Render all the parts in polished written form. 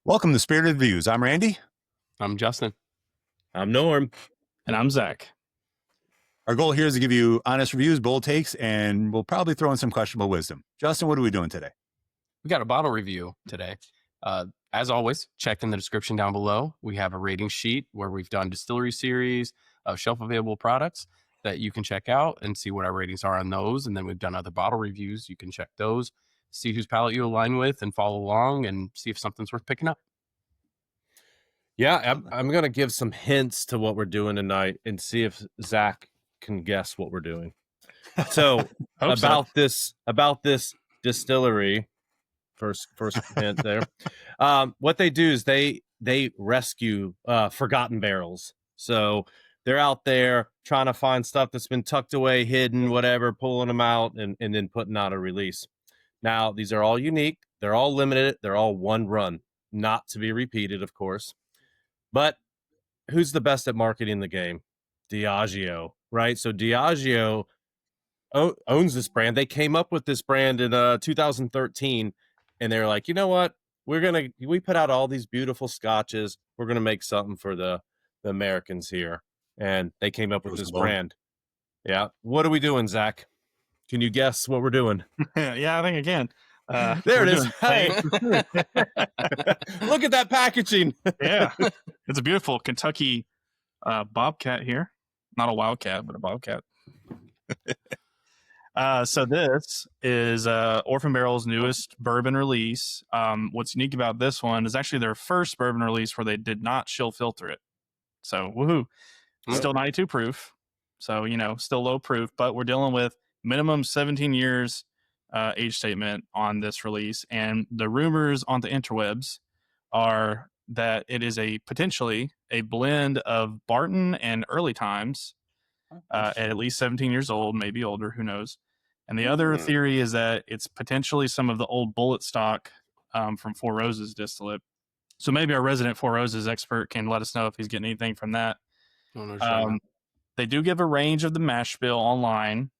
Welcome to Spirited Views. I'm Randy. I'm Justin. I'm Norm. And I'm Zach. Our goal here is to give you honest reviews, bold takes, and we'll probably throw in some questionable wisdom. Justin, what are we doing today? We got a bottle review today. As always, check in the description down below. We have a rating sheet where we've done distillery series of shelf available products that you can check out and see what our ratings are on those. And then we've done other bottle reviews. You can check those, see whose palate you align with, and follow along and see if something's worth picking up. Yeah, I'm going to give some hints to what we're doing tonight and see if Zach can guess what we're doing. So about this distillery, first hint there. What they do is they rescue forgotten barrels. So they're out there trying to find stuff that's been tucked away, hidden, whatever, pulling them out and then putting out a release. Now, these are all unique. They're all limited. They're all one run, not to be repeated, of course. But who's the best at marketing the game? Diageo, right? So Diageo owns this brand. They came up with this brand in 2013, and they're like, you know what? We put out all these beautiful scotches. We're gonna make something for the Americans here, and they came up with this brand. Yeah. What are we doing, Zach? Can you guess what we're doing? Yeah, I think I can. There it is. Hey, look at that packaging. Yeah, it's a beautiful Kentucky bobcat here. Not a wildcat, but a bobcat. So this is Orphan Barrel's newest bourbon release. What's unique about this one is actually their first bourbon release where they did not chill filter it. So woohoo! Still 92 proof. So still low proof, but we're dealing with minimum 17 years. Age statement on this release, and the rumors on the interwebs are that it is potentially a blend of Barton and early times at least 17 years old, maybe older, who knows. And the other theory is that it's potentially some of the old bullet stock from Four Roses distillate. So maybe our resident Four Roses expert can let us know if he's getting anything from that. They do give a range of the mash bill online.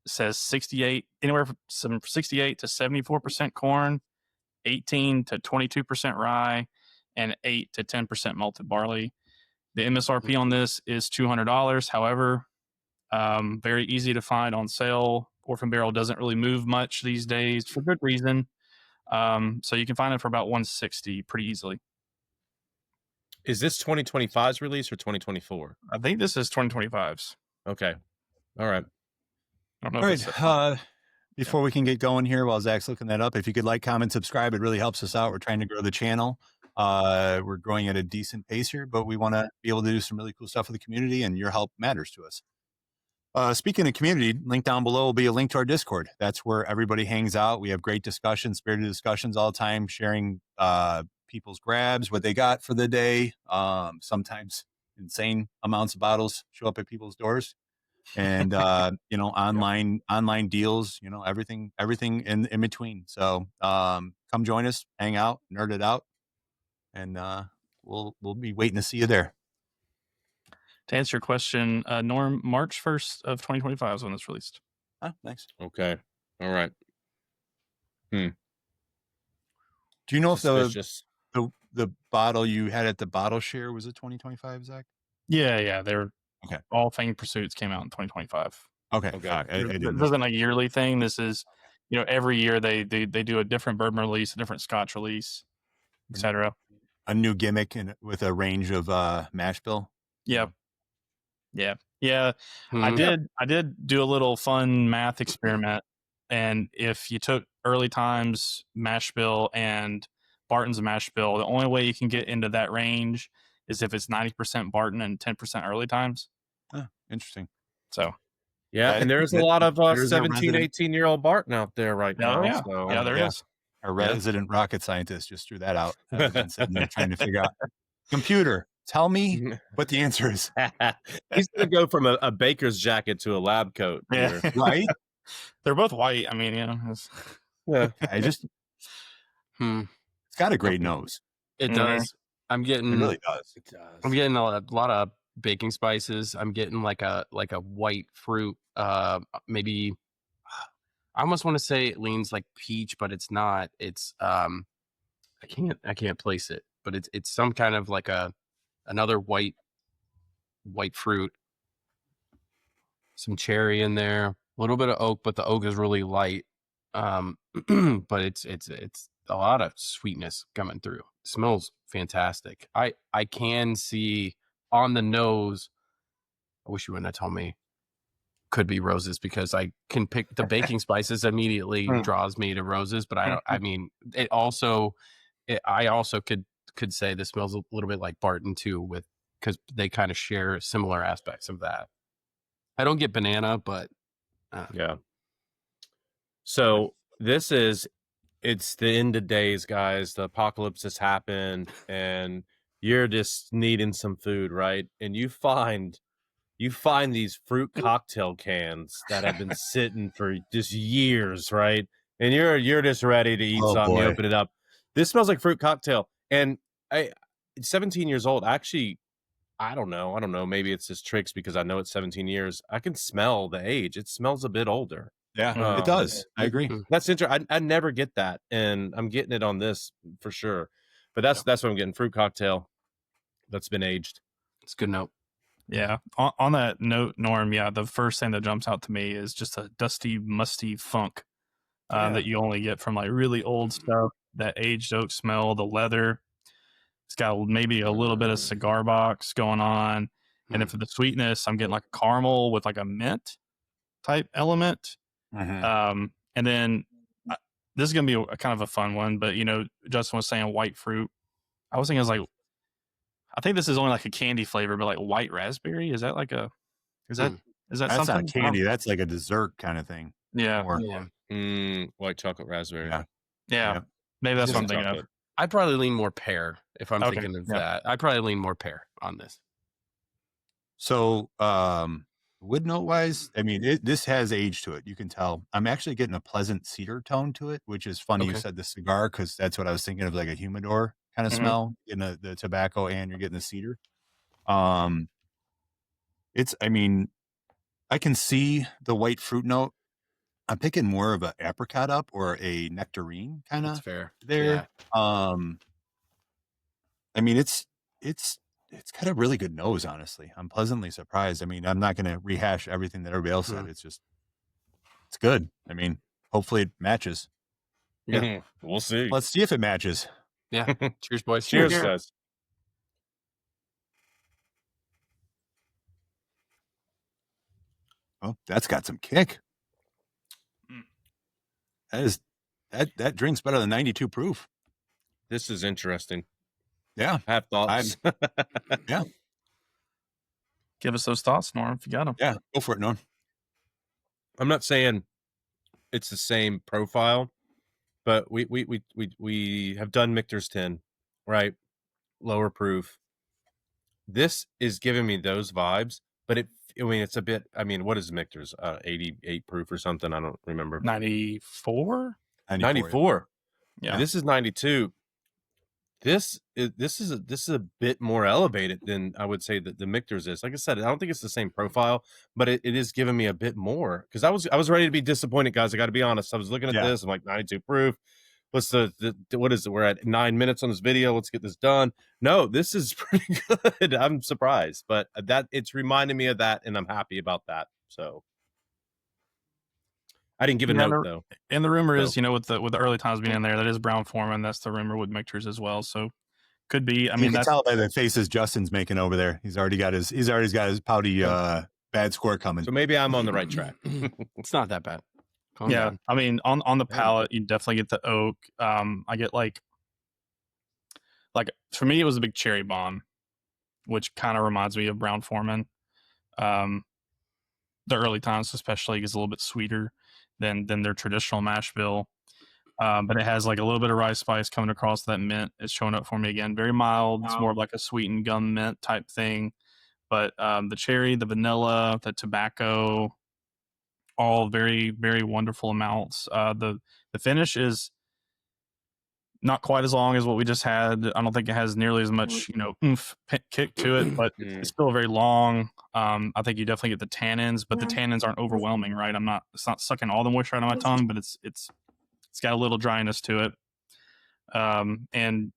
Says 68, anywhere from 68 to 74% corn, 18 to 22% rye, and 8 to 10% malted barley. The MSRP on this is $200. However, very easy to find on sale. Orphan Barrel doesn't really move much these days for good reason. So you can find it for about $160 pretty easily. Is this 2025's release or 2024? I think this is 2025's. Okay. All right. All right. Before we can get going here, while Zach's looking that up, if you could like, comment, subscribe, it really helps us out. We're trying to grow the channel. We're growing at a decent pace here, but we want to be able to do some really cool stuff for the community, and your help matters to us. Speaking of community, link down below will be a link to our Discord. That's where everybody hangs out. We have great discussions, spirited discussions all the time, sharing people's grabs, what they got for the day. Sometimes insane amounts of bottles show up at people's doors. And online deals, everything in between. So come join us, hang out, nerd it out, and we'll be waiting to see you there. To answer your question, Norm, March 1st of 2025 is when it's released. Thanks. Okay. All right. Do you know if the bottle you had at the bottle share was it 2025, Zach? Yeah, they're okay. All Fanged Pursuits came out in 2025. Okay. This isn't a yearly thing. This is, every year they do a different bourbon release, a different Scotch release, etc. A new gimmick with a range of mash bill. Yeah. I did do a little fun math experiment, and if you took early times mash bill and Barton's mash bill, the only way you can get into that range is if it's 90% Barton and 10% early times. Oh, interesting. So, yeah, and there's a lot of 17, 18-year-old Barton out there right now. Yeah, so, there is. Our resident rocket scientist just threw that out. I've been sitting there trying to figure out. Computer, tell me what the answer is. He's going to go from a baker's jacket to a lab coat. Yeah. Right? They're both white. I mean, Yeah. I just... It's got a great nose. It does. It really does. It does. I'm getting a lot of baking spices. I'm getting like a white fruit. Maybe I almost want to say it leans like peach, but it's not. It's I can't place it. but it's some kind of like another white fruit, some cherry in there, a little bit of oak, but the oak is really light. But it's a lot of sweetness coming through. It smells fantastic. I can see on the nose. I wish you wouldn't have told me. Could be roses, because I can pick the baking spices immediately draws me to roses, but I don't. I mean, I also could say this smells a little bit like Barton too, because they kind of share similar aspects of that. I don't get banana, but yeah. So it's the end of days, guys. The apocalypse has happened, and you're just needing some food, right? And you find these fruit cocktail cans that have been sitting for just years, right? And you're just ready to eat something. Boy. You open it up. This smells like fruit cocktail. And it's 17 years old. Actually, I don't know. Maybe it's just tricks because I know it's 17 years. I can smell the age. It smells a bit older. Yeah, it does. I agree. That's interesting. I never get that, and I'm getting it on this for sure. But that's what I'm getting. Fruit cocktail that's been aged. It's a good note. Yeah. On that note, Norm, the first thing that jumps out to me is just a dusty, musty funk that you only get from like really old stuff. That aged oak smell, the leather. It's got maybe a little bit of cigar box going on. And then for the sweetness, I'm getting like a caramel with like a mint type element. And then this is going to be a kind of a fun one, but Justin was saying white fruit. I was thinking it's like, I think this is only like a candy flavor, but like white raspberry. Is that like is that that's something? not candy. That's like a dessert kind of thing. Yeah. White chocolate raspberry. Yeah. Maybe that's what I'm thinking of. I'd probably lean more pear if I'm thinking of that. I'd probably lean more pear on this. So, wood note wise, I mean, this has age to it. You can tell. I'm actually getting a pleasant cedar tone to it, which is funny. You said the cigar, because that's what I was thinking of, like a humidor kind of smell in the tobacco, and you're getting the cedar. I mean, I can see the white fruit note. I'm picking more of an apricot up or a nectarine kind of fair there. Yeah. I mean, it's got a really good nose, honestly. I'm pleasantly surprised. I mean, I'm not going to rehash everything that everybody else said. It's good. I mean, hopefully it matches. Yeah, we'll see. Let's see if it matches. Yeah. Cheers, boys. Cheers, guys. Oh, that's got some kick. That drink's better than 92 proof. This is interesting. Yeah. I have thoughts. Yeah. Give us those thoughts, Norm, if you got them. Yeah, go for it, Norm. I'm not saying it's the same profile, but we have done Michter's 10, right? Lower proof. This is giving me those vibes, but it's a bit. I mean, what is Michter's? 88 proof or something? I don't remember. 94. 94. Yeah. And this is 92. This is a bit more elevated than I would say that the Michter's is. Like I said, I don't think it's the same profile, but it is giving me a bit more, because I was ready to be disappointed, guys. I got to be honest. I was looking at this. I'm like, 92 proof. What's what is it? We're at 9 minutes on this video. Let's get this done. No, this is pretty good. I'm surprised, but it's reminding me of that, and I'm happy about that. So I didn't give a note though. And the rumor is, with the early times being in there, that is Brown Foreman. That's the rumor with Michter's as well. So could be. I mean, you can tell by the faces Justin's making over there. He's already got his pouty bad score coming. So maybe I'm on the right track. It's not that bad. Calm yeah, down. I mean, on the palate, you definitely get the oak. I get like for me, it was a big cherry bomb, which kind of reminds me of Brown Foreman. The early times, especially, is a little bit sweeter than their traditional mash bill. But it has like a little bit of rice spice coming across that mint. It's showing up for me again. Very mild. It's more of like a sweetened gum mint type thing. But the cherry, the vanilla, the tobacco, all very, very wonderful amounts. The finish is not quite as long as what we just had. I don't think it has nearly as much, oomph kick to it, but it's still very long. I think you definitely get the tannins, but the tannins aren't overwhelming, right? It's not sucking all the moisture out of my tongue, but it's got a little dryness to it. And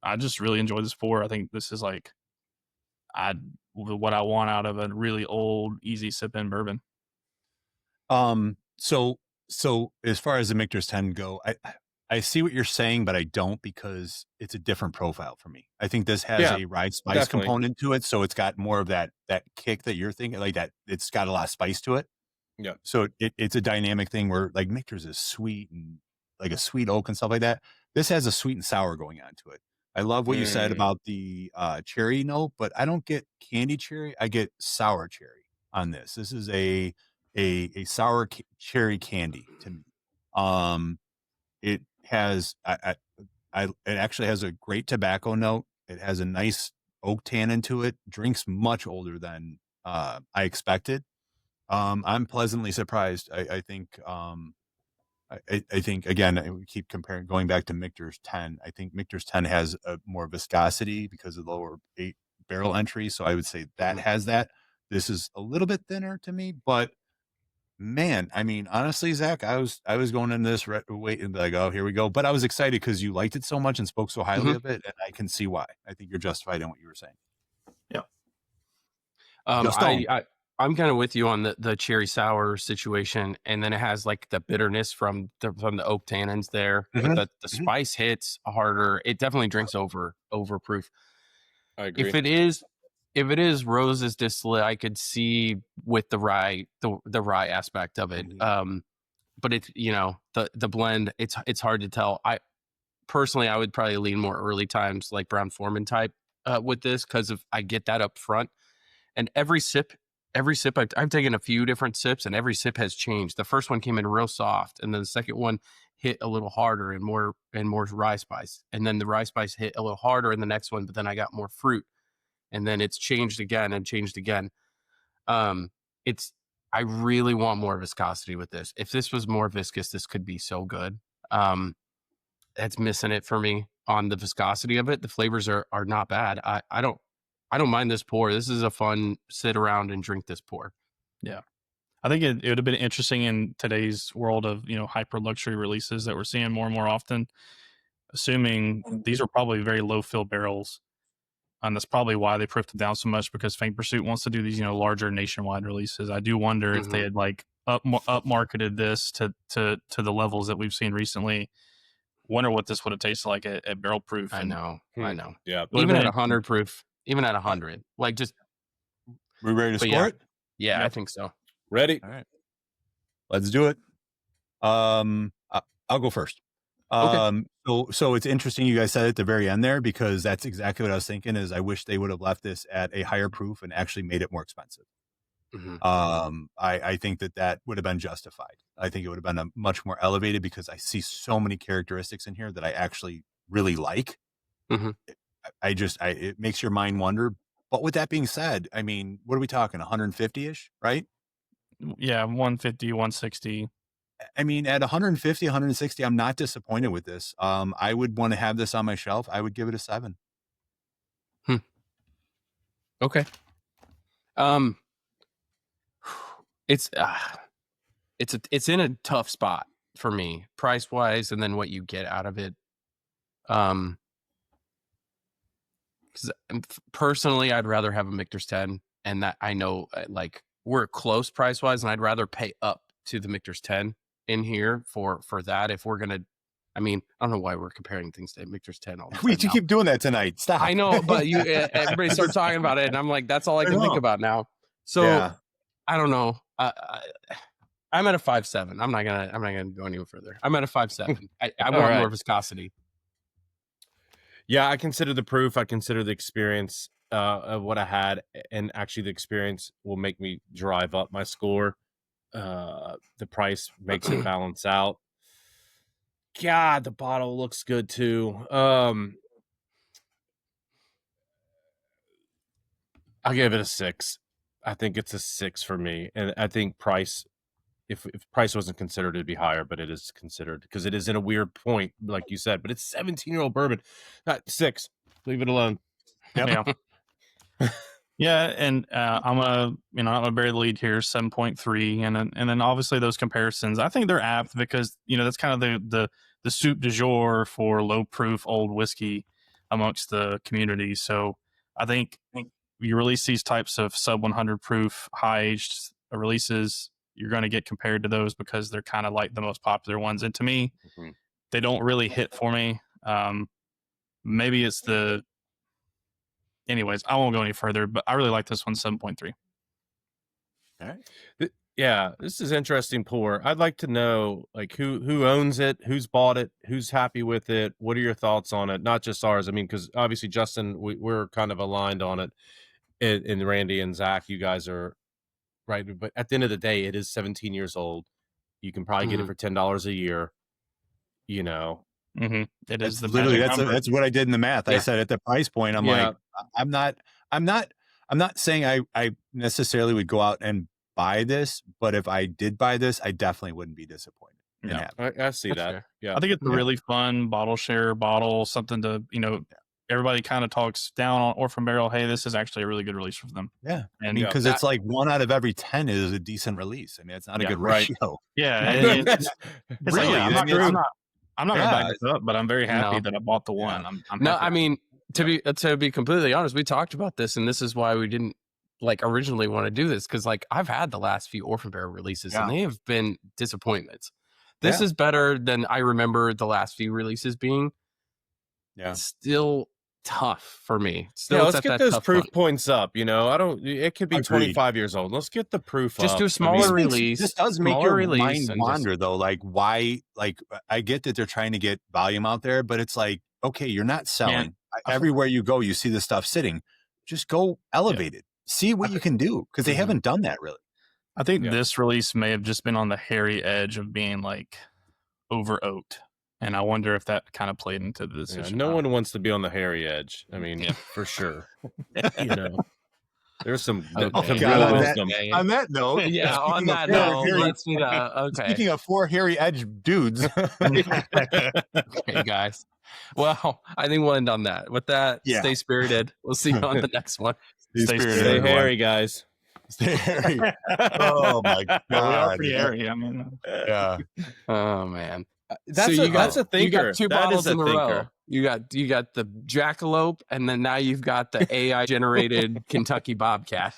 I just really enjoy this pour. I think this is like what I want out of a really old, easy sipping bourbon. So as far as the Michter's 10 go, I see what you're saying, but I don't, because it's a different profile for me. I think this has a rye spice definitely. component to it, so it's got more of that kick that you're thinking, like that. It's got a lot of spice to it. Yeah. So it's a dynamic thing where like Michter's is sweet and like a sweet oak and stuff like that. This has a sweet and sour going on to it. I love what you said about the cherry note, but I don't get candy cherry. I get sour cherry on this. This is a sour cherry candy to me. It has it actually has a great tobacco note. It has a nice oak tannin to it. Drinks much older than I expected. I'm pleasantly surprised. I think I think, again, we keep comparing, going back to Michter's 10. I think Michter's 10 has a more viscosity because of the lower 8 barrel entry. So I would say that has that. This is a little bit thinner to me, but man, I mean, honestly, Zach, I was going into this waiting, like, oh, here we go. But I was excited because you liked it so much and spoke so highly of it, and I can see why. I think you're justified in what you were saying. Yeah. I'm kind of with you on the cherry sour situation, and then it has like the bitterness from the oak tannins there. But the spice hits harder. It definitely drinks over proof. I agree. If it is Rose's distillate, I could see with the rye aspect of it. But it's, the blend, it's hard to tell. I personally would probably lean more early times like Brown Forman type with this, because I get that up front, and every sip I've taken a few different sips, and every sip has changed. The first one came in real soft, and then the second one hit a little harder and more rye spice, and then the rye spice hit a little harder in the next one, but then I got more fruit, and then it's changed again and changed again. I really want more viscosity with this. If this was more viscous, this could be so good. That's missing it for me on the viscosity of it. The flavors are not bad. I don't mind this pour. This is a fun sit around and drink this pour. Yeah. I think it would have been interesting in today's world of, hyper luxury releases that we're seeing more and more often, assuming these are probably very low fill barrels. And that's probably why they proofed it down so much, because Faint Pursuit wants to do these, larger nationwide releases. I do wonder if they had like up marketed this to the levels that we've seen recently. Wonder what this would have tasted like at barrel proof. I know. Yeah. Even at 100 proof, even at 100, like just. We ready to score it? Yeah, I think so. Ready? All right. Let's do it. I'll go first. Okay. So it's interesting you guys said at the very end there, because that's exactly what I was thinking. Is I wish they would have left this at a higher proof and actually made it more expensive. I think that would have been justified. I think it would have been a much more elevated, because I see so many characteristics in here that I actually really like. It makes your mind wonder. But with that being said, I mean, what are we talking? 150-ish, right? Yeah, 150, 160. I mean, at 150, 160, I'm not disappointed with this. I would want to have this on my shelf. I would give it a 7. Okay. It's in a tough spot for me, price wise, and then what you get out of it. Because personally, I'd rather have a Michter's 10, and that I know like we're close price wise, and I'd rather pay up to the Michter's 10 in here for that. If we're gonna, I mean, I don't know why we're comparing things to Michter's 10 all the time. We keep doing that tonight. Stop. I know, but everybody starts talking about it, and I'm like, that's all I can think about now. So yeah. I don't know. I'm at a 5.7. I'm not gonna go any further. I'm at a 5.7. I want more viscosity. Yeah, I consider the proof. I consider the experience of what I had, and actually the experience will make me drive up my score. The price makes it balance out. God, the bottle looks good too. I'll give it a 6. I think it's a 6 for me, and I think price, if price wasn't considered, it'd be higher, but it is considered because it is in a weird point, like you said. But it's 17-year-old bourbon. 6. Leave it alone. Yep. Yeah, and I'm gonna bury the lead here, 7.3, and then obviously those comparisons, I think they're apt, because that's kind of the soup du jour for low proof old whiskey. amongst the community. So I think you release these types of sub 100 proof high aged releases, you're going to get compared to those because they're kind of like the most popular ones. And to me, they don't really hit for me. Maybe it's anyways, I won't go any further, but I really like this one, 7.3. All right. Yeah, this is interesting pour. I'd like to know like who owns it, who's bought it, who's happy with it. What are your thoughts on it? Not just ours. I mean, because obviously Justin, we're kind of aligned on it, and Randy and Zach, you guys are right. But at the end of the day, it is 17 years old. You can probably get it for $10 a year. You know, it is the literally that's what I did in the math. I said at the price point, I'm like, I'm not saying I necessarily would go out and buy this, but if I did buy this, I definitely wouldn't be disappointed. Yeah, I see that. Fair. Yeah, I think it's a really fun bottle share bottle, something to, everybody kind of talks down on Orphan Barrel. Hey, this is actually a really good release for them. Yeah. And because it's like 1 out of every 10 is a decent release. I mean, it's not a good ratio. Yeah. It's really, like, I'm not going to back this up, but I'm very happy that I bought the one. Yeah. I mean, to be completely honest, we talked about this, and this is why we didn't originally want to do this, because I've had the last few Orphan Barrel releases and they have been disappointments. This is better than I remember the last few releases being. Still tough for me. Still, let's get those proof points up. It could be 25 years old. Let's get the proof just up. do a smaller release. This does make your mind wander though. Like why, I get that they're trying to get volume out there, but it's like, okay, you're not selling. Everywhere you go, you see the stuff sitting. Just go elevate it. See what you can do, because they haven't done that really. I think this release may have just been on the hairy edge of being over oaked, and I wonder if that kind of played into the decision. No one wants to be on the hairy edge. I mean, for sure. There's some on that note. Yeah, on that note, let's do that. Okay. Speaking of 4 hairy edge dudes. Okay, guys. Well, I think we'll end on that. With that, stay spirited. We'll see you on the next one. Stay hairy, guys. Stay hairy. Oh my god, we are pretty hairy. I mean, Oh man, that's a thinker. You got 2 bottles in a row. You got the Jackalope, and then now you've got the AI generated Kentucky Bobcat.